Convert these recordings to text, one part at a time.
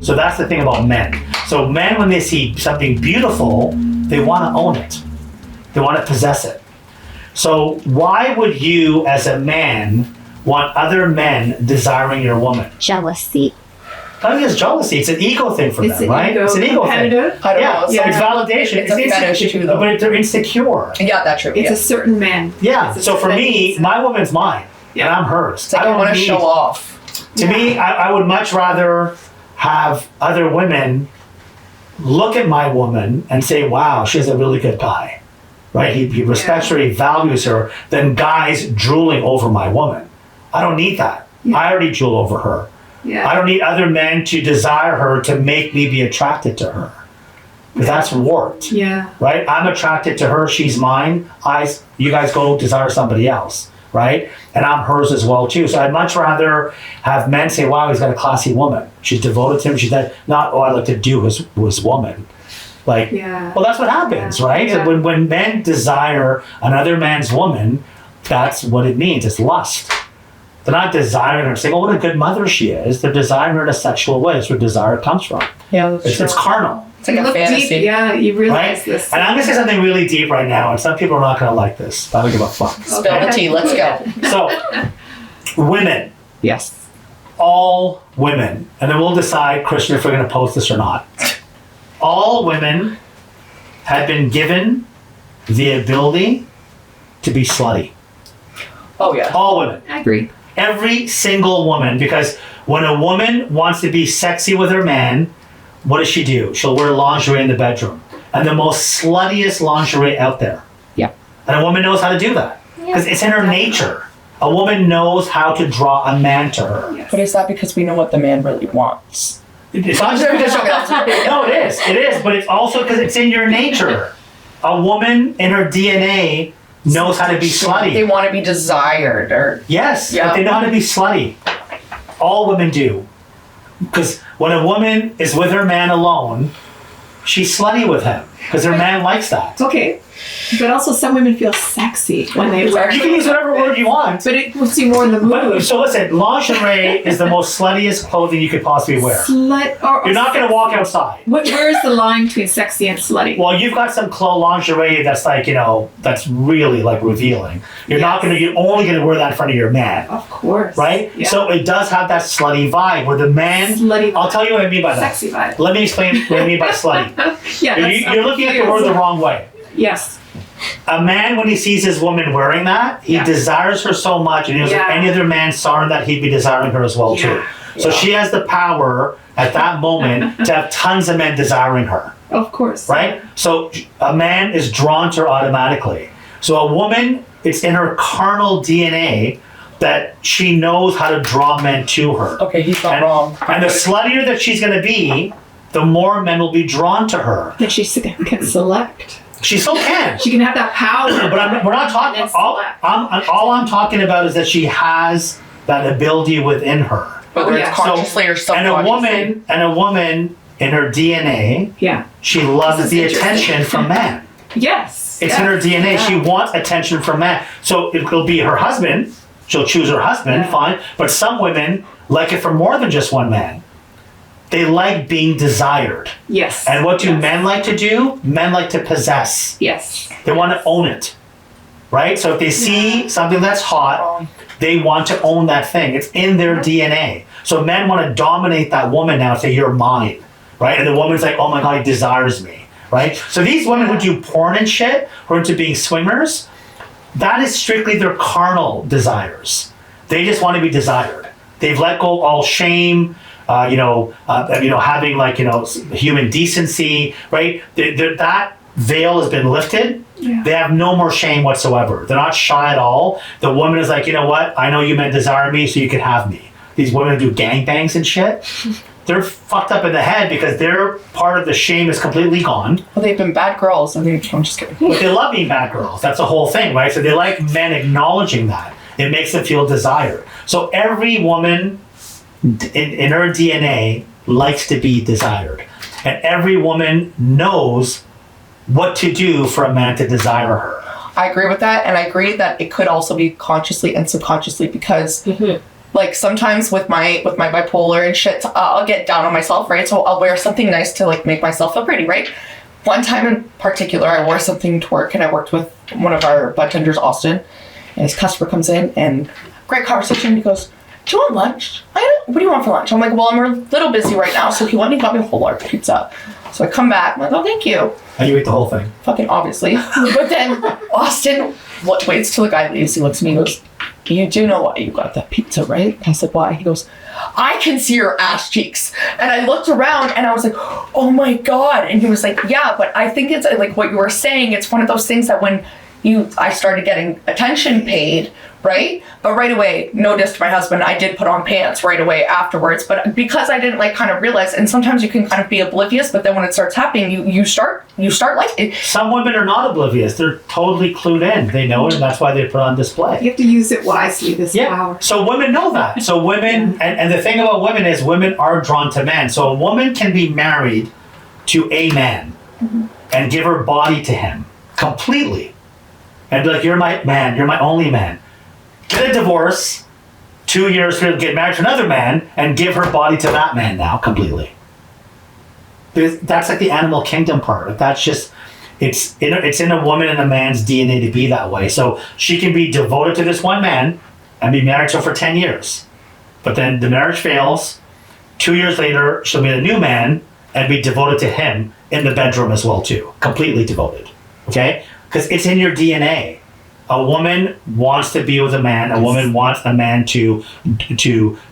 So that's the thing about men. So men, when they see something beautiful, they want to own it. They want to possess it. So why would you, as a man, want other men desiring your woman? Jealousy. I think it's jealousy. It's an ego thing for them, right? It's an ego thing. I don't know. So it's validation. It's a fetish too, though. But they're insecure. Yeah, that's true. It's a certain man. Yeah. So for me, my woman's mine, and I'm hers. It's like I want to show off. To me, I would much rather have other women look at my woman and say, wow, she's a really good guy, right? He respects her, he values her, than guys drooling over my woman. I don't need that. I already drool over her. I don't need other men to desire her to make me be attracted to her. Because that's warped. Right? I'm attracted to her, she's mine. You guys go desire somebody else. Right? And I'm hers as well too. So I'd much rather have men say, wow, he's got a classy woman. She's devoted to him. She's not, I like to do his woman. Like, well, that's what happens, right? When men desire another man's woman, that's what it means. It's lust. They're not desiring her, saying, oh, what a good mother she is. They're desiring her in a sexual way. That's where desire comes from. It's carnal. It's like a fantasy. Deep, you realize this. And I'm going to say something really deep right now, and some people are not going to like this. I don't give a fuck. Spill the tea. Let's go. So, women. Yes. All women. And then we'll decide, Christian, if we're going to post this or not. All women have been given the ability to be slutty. Oh, yeah. All women. I agree. Every single woman. Because when a woman wants to be sexy with her man, what does she do? She'll wear lingerie in the bedroom. And the most sluttiest lingerie out there. Yeah. And a woman knows how to do that. Because it's in her nature. A woman knows how to draw a man to her. Yes. But is that because we know what the man really wants? It's not just because no, it is. But it's also because it's in your nature. A woman in her DNA knows how to be slutty. They want to be desired. Or Yes, but they know how to be slutty. All women do. Because when a woman is with her man alone, she's slutty with him. Because her man likes that. Okay. But also some women feel sexy when they wear. You can use whatever word you want. But it puts you more in the mood. So listen, lingerie is the most sluttiest clothing you could possibly wear. You're not going to walk outside. Where is the line between sexy and slutty? Well, you've got some lingerie that's like, that's really like revealing. You're only going to wear that in front of your man. Of course. Right? Yeah. So it does have that slutty vibe where the man, slutty vibe. I'll tell you what I mean by that. Sexy vibe. Let me explain what I mean by slutty. You're looking at the word the wrong way. Yes. A man, when he sees his woman wearing that, he desires her so much, and if any other man saw that, he'd be desiring her as well too. So she has the power at that moment to have tons of men desiring her. Of course. Right? So a man is drawn to her automatically. So a woman, it's in her carnal DNA that she knows how to draw men to her. Okay, he's not wrong. And the sluttier that she's going to be, the more men will be drawn to her. That she can select. She still can. She can have that power. But we're not talking. All I'm talking about is that she has that ability within her. Whether it's consciously or subconsciously. And a woman in her DNA. Yeah. She loves the attention from men. Yes. It's in her DNA. Yeah. She wants attention from men. So it'll be her husband. She'll choose her husband. Fine. But some women like it from more than just one man. They like being desired. Yes. And what do men like to do? Men like to possess. Yes. They want to own it. Right? So if they see something that's hot, they want to own that thing. It's in their DNA. So men want to dominate that woman now and say, you're mine. Right? And the woman's like, oh my God, he desires me. Right? So these women who do porn and shit, who are into being swingers, that is strictly their carnal desires. They just want to be desired. They've let go all shame, having human decency, right? That veil has been lifted. Yeah. They have no more shame whatsoever. They're not shy at all. The woman is like, you know what? I know you men desire me, so you can have me. These women who do gangbangs and shit, they're fucked up in the head because their part of the shame is completely gone. Well, they've been bad girls. I'm just kidding. But they love being bad girls. That's the whole thing, right? So they like men acknowledging that. It makes them feel desired. So every woman in her DNA likes to be desired. And every woman knows what to do for a man to desire her. I agree with that, and I agree that it could also be consciously and subconsciously because, like, sometimes with my bipolar and shit, I'll get down on myself, right? So I'll wear something nice to like make myself feel pretty, right? One time in particular, I wore something to work, and I worked with one of our bartenders, Austin, and his customer comes in, and great conversation. He goes, "Do you want lunch? What do you want for lunch?" I'm like, "Well, I'm a little busy right now." So he went and he got me a whole large pizza. So I come back, I'm like, "Oh, thank you." And you ate the whole thing. Fucking obviously. But then Austin waits till the guy leaves. He looks at me and goes, "You do know why you got that pizza, right?" I said, "Why?" He goes, "I can see your ass cheeks." And I looked around and I was like, "Oh my God." And he was like, "Yeah, but I think it's like what you were saying. It's one of those things that when I started getting attention paid, right? But right away, no diss to my husband, I did put on pants right away afterwards. But because I didn't like kind of realize, and sometimes you can kind of be oblivious, but then when it starts happening, you start like it. Some women are not oblivious. They're totally clued in. They know it, and that's why they put on display. You have to use it wisely, this power. So women know that. So women, and the thing about women is women are drawn to men. So a woman can be married to a man and give her body to him completely. And be like, "You're my man, you're my only man." Get a divorce, 2 years to get married to another man, and give her body to that man now completely. That's like the animal kingdom part. That's just, it's in a woman and a man's DNA to be that way. So she can be devoted to this one man and be married to him for 10 years. But then the marriage fails. 2 years later, she'll meet a new man and be devoted to him in the bedroom as well too. Completely devoted. Okay? Because it's in your DNA. A woman wants to be with a man. A woman wants a man to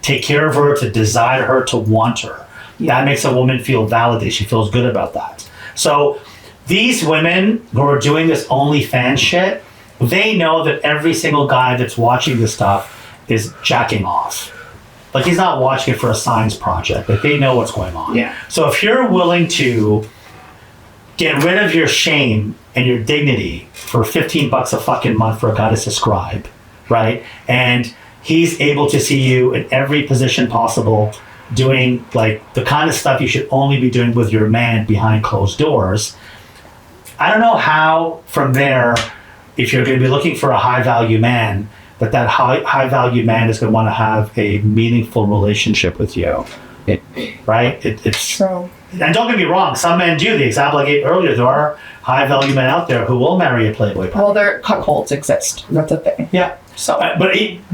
take care of her, to desire her, to want her. That makes a woman feel validated. She feels good about that. So these women who are doing this OnlyFans shit, they know that every single guy that's watching this stuff is jacking off. Like, he's not watching it for a science project. Like, they know what's going on. Yeah. So if you're willing to get rid of your shame and your dignity for $15 a fucking month for a guy to subscribe, right? And he's able to see you in every position possible, doing like the kind of stuff you should only be doing with your man behind closed doors. I don't know how from there, if you're going to be looking for a high value man, that high value man is going to want to have a meaningful relationship with you, right? It's True. And don't get me wrong, some men do. The example I gave earlier, there are high value men out there who will marry a playboy. Well, their cuckolds exist. That's a thing. Yeah. So,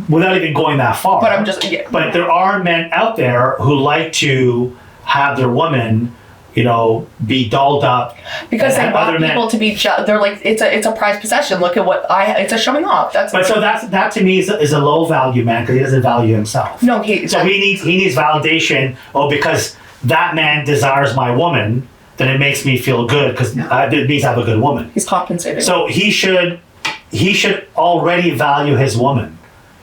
Without even going that far. but I'm just. Yeah. But there are men out there who like to have their woman, be dolled up. Because they and want other men- people to be. They're like, it's a prized possession. Look at what it's a showing off. That to me is a low value man because he doesn't value himself. No, he needs validation. Oh, because that man desires my woman, then it makes me feel good because it means I have a good woman. He's compensating. So he should already value his woman.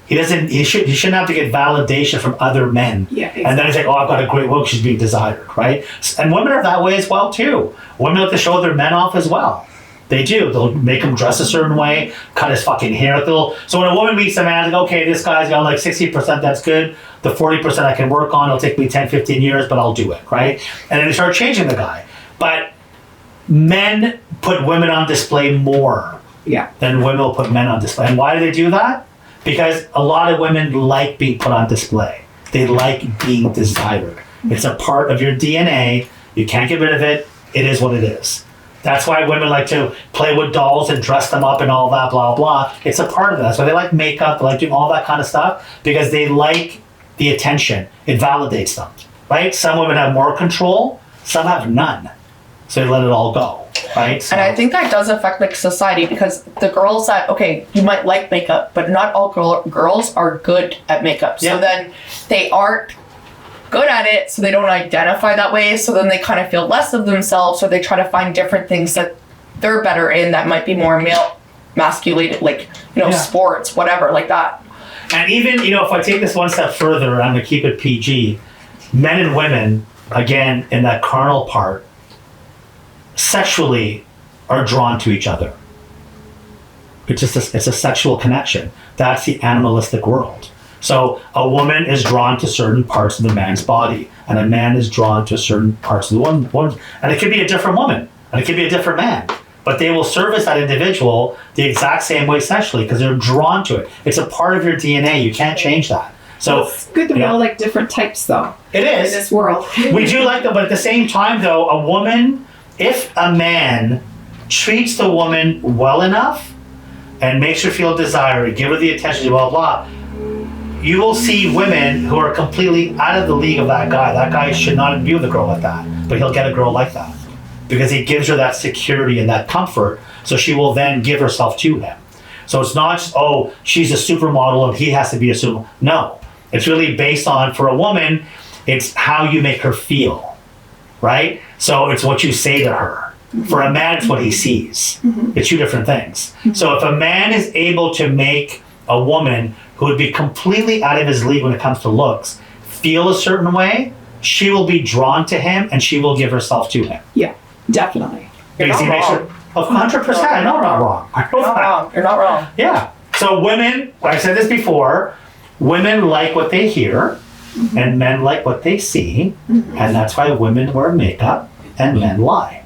He shouldn't have to get validation from other men. Yeah, exactly. And then he's like, "Oh, I've got a great woman, she's being desired," right? And women are that way as well too. Women like to show their men off as well. They do. They'll make him dress a certain way, cut his fucking hair. So when a woman meets a man, like, okay, this guy's got like 60%, that's good. The 40% I can work on, it'll take me 10, 15 years, but I'll do it, right? And then they start changing the guy. But men put women on display more than women will put men on display. And why do they do that? Because a lot of women like being put on display. They like being desired. It's a part of your DNA. You can't get rid of it. It is what it is. That's why women like to play with dolls and dress them up and all that, blah, blah. It's a part of that. That's why they like makeup, they like doing all that kind of stuff, because they like the attention. It validates them, right? Some women have more control, some have none. So they let it all go, right? So, and I think that does affect like society, because the girls that, okay, you might like makeup, but not all girls are good at makeup. So then they aren't good at it, so they don't identify that way, so then they kind of feel less of themselves, or they try to find different things that they're better in that might be more male masculated, like, sports, whatever, like that. And even, if I take this one step further, I'm going to keep it PG, men and women, again, in that carnal part, sexually are drawn to each other. It's a sexual connection. That's the animalistic world. So a woman is drawn to certain parts of the man's body, and a man is drawn to certain parts of the woman. And it could be a different woman, and it could be a different man. but they will service that individual the exact same way sexually because they're drawn to it. It's a part of your DNA. You can't change that. So It's good that we all like different types, though, it in is. this world. We do like them, but at the same time, though, a woman, if a man treats the woman well enough and makes her feel desired, give her the attention, blah, blah, you will see women who are completely out of the league of that guy. That guy should not be with a girl like that, but he'll get a girl like that because he gives her that security and that comfort, so she will then give herself to him. So it's not just, oh, she's a supermodel and he has to be a supermodel. No. It's really based on, for a woman, it's how you make her feel, right? So it's what you say to her. For a man, it's what he sees. It's two different things. So if a man is able to make a woman who would be completely out of his league when it comes to looks feel a certain way, she will be drawn to him and she will give herself to him. Yeah, definitely. You're Because not he makes wrong. her, of 100%, I'm not wrong. You're not wrong. You're not wrong. Yeah. So women, I've said this before, women like what they hear and men like what they see. And that's why women wear makeup and men lie.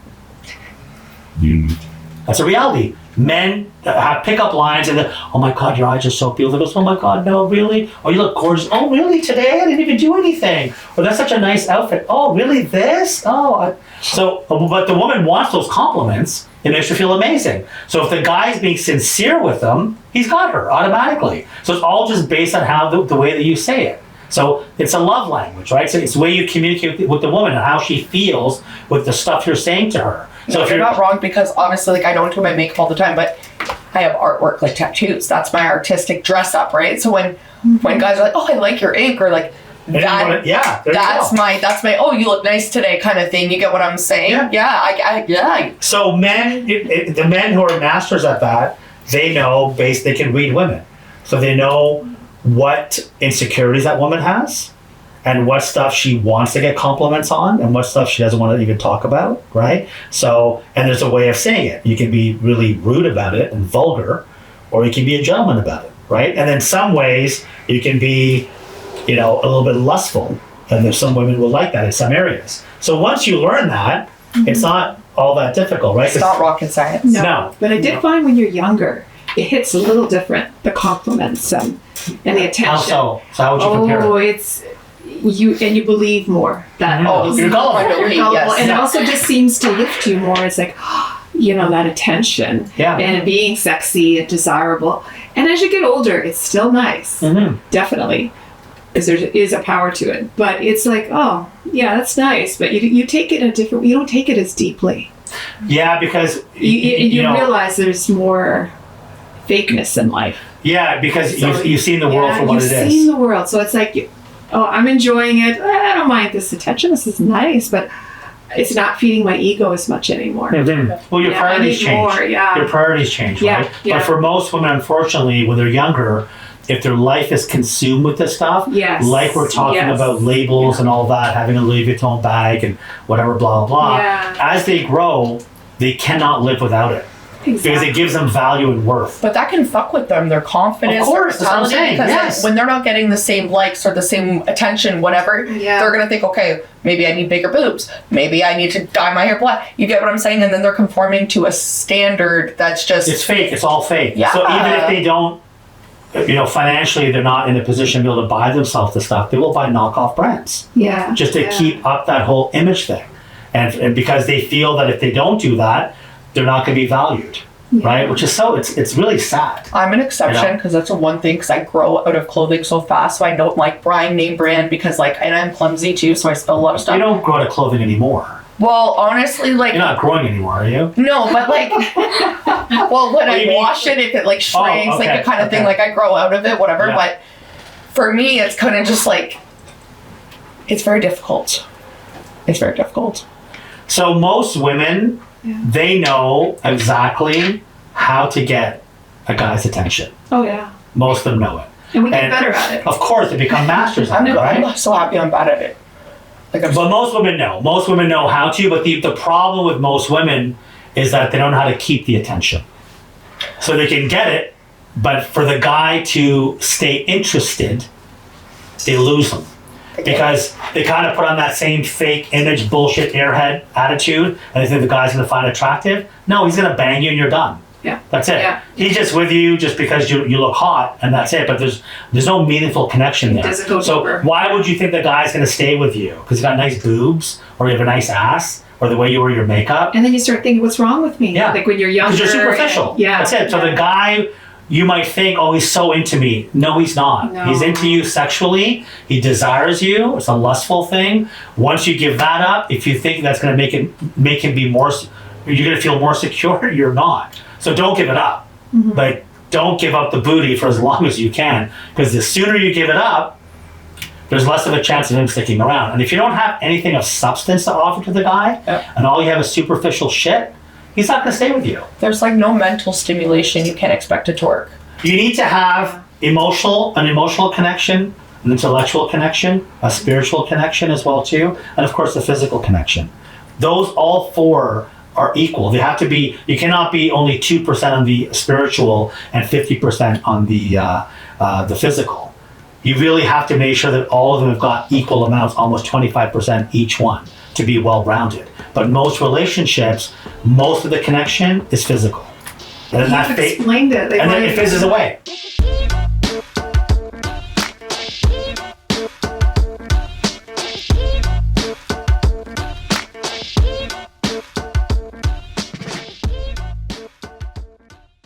That's a reality. Men have pickup lines and then, oh my God, your eyes are so beautiful. Goes, oh my God, no, really? Oh, you look gorgeous. Oh, really? Today? I didn't even do anything. Or that's such a nice outfit. Oh, really? This? But the woman wants those compliments. It makes her feel amazing. So if the guy's being sincere with them, he's got her automatically. So it's all just based on how the way that you say it. So it's a love language, right? So it's the way you communicate with the woman and how she feels with the stuff you're saying to her. So if you're not wrong, because obviously, like, I don't do my makeup all the time, but I have artwork, like tattoos. That's my artistic dress up, right? So when guys are like, oh, I like your ink, or like that, that's my oh, you look nice today kind of thing. You get what I'm saying? Yeah. So men, the men who are masters at that, they know they can read women, so they know what insecurities that woman has, and what stuff she wants to get compliments on, and what stuff she doesn't want to even talk about, right? So, and there's a way of saying it. You can be really rude about it and vulgar, or you can be a gentleman about it, right? And then some ways you can be, a little bit lustful, and there's some women will like that in some areas. So once you learn that, it's not all that difficult, right? It's not rocket science. No. But I did find when you're younger, it hits a little different, the compliments and the attention. How so? So how would you compare it? Oh, it's you believe more. That You're gullible. You're gullible. And it also just seems to lift you more. It's like, that attention and being sexy and desirable. And as you get older, it's still nice. Definitely. Because there is a power to it. But it's like, oh, yeah, that's nice. But you take it you don't take it as deeply. Yeah, because you realize there's more fakeness in life. Yeah, because you've seen the world for what it is. You've seen the world. So it's like, I'm enjoying it. I don't mind this attention. This is nice, but it's not feeding my ego as much anymore. Well, your priorities change. Your priorities change, right? But for most women, unfortunately, when they're younger, if their life is consumed with this stuff, like we're talking about labels and all that, having a Louis Vuitton bag and whatever, blah, blah, blah, as they grow, they cannot live without it. Exactly. Because it gives them value and worth. But that can fuck with them, their confidence, of course, their mentality, that's what I'm saying. because when they're not getting the same likes or the same attention, whatever, they're going to think, okay, maybe I need bigger boobs. Maybe I need to dye my hair black. You get what I'm saying? And then they're conforming to a standard that's just... It's fake. It's all fake. Yeah. So even if they don't, financially, they're not in a position to be able to buy themselves the stuff, they will buy knockoff brands. Yeah. Just to keep up that whole image thing. And because they feel that if they don't do that, they're not going to be valued, right? Which is it's really sad. I'm an exception because that's one thing, because I grow out of clothing so fast, so I don't like buying name brand because and I'm clumsy too, so I spill a lot of stuff. You don't grow out of clothing anymore. Well, honestly, you're not growing anymore, are you? No, but when I wash it, if it shrinks, the kind of thing, I grow out of it, whatever. Yeah. But for me, it's kind of just it's very difficult. It's very difficult. So most women, they know exactly how to get a guy's attention. Oh, yeah. Most of them know it. And we get better at it. Of course, they become masters at it, right? I'm so happy I'm bad at it. But most women know. Most women know how to, but the problem with most women is that they don't know how to keep the attention. So they can get it, but for the guy to stay interested, they lose them. because they kind of put on that same fake image bullshit airhead attitude and they think the guy's going to find attractive. No, he's going to bang you and you're done. Yeah. That's it. Yeah. He's just with you just because you look hot and that's it. But there's no meaningful connection there. Doesn't go So deeper. why would you think the guy's going to stay with you? Because you got nice boobs or you have a nice ass or the way you wear your makeup? And then you start thinking, what's wrong with me? Yeah. Like when you're younger. Because you're superficial. and- yeah. That's it. So yeah. the guy, you might think, oh, he's so into me. No, he's not. No. He's into you sexually. He desires you. It's a lustful thing. Once you give that up, if you think that's going to make him be more, you're going to feel more secure, you're not. So don't give it up. Mm-hmm. Like, don't give up the booty for as long as you can. Because the sooner you give it up, there's less of a chance of him sticking around. And if you don't have anything of substance to offer to the guy, and all you have is superficial shit, he's not going to stay with you. There's like no mental stimulation. You can't expect it to work. You need to have an emotional connection, an intellectual connection, a spiritual connection as well too, and of course the physical connection. Those all four are equal. They have to be. You cannot be only 2% on the spiritual and 50% on the physical. You really have to make sure that all of them have got equal amounts, almost 25% each one, to be well-rounded. But most relationships, most of the connection is physical. And then You've explained it. Like, and then it fizzes away.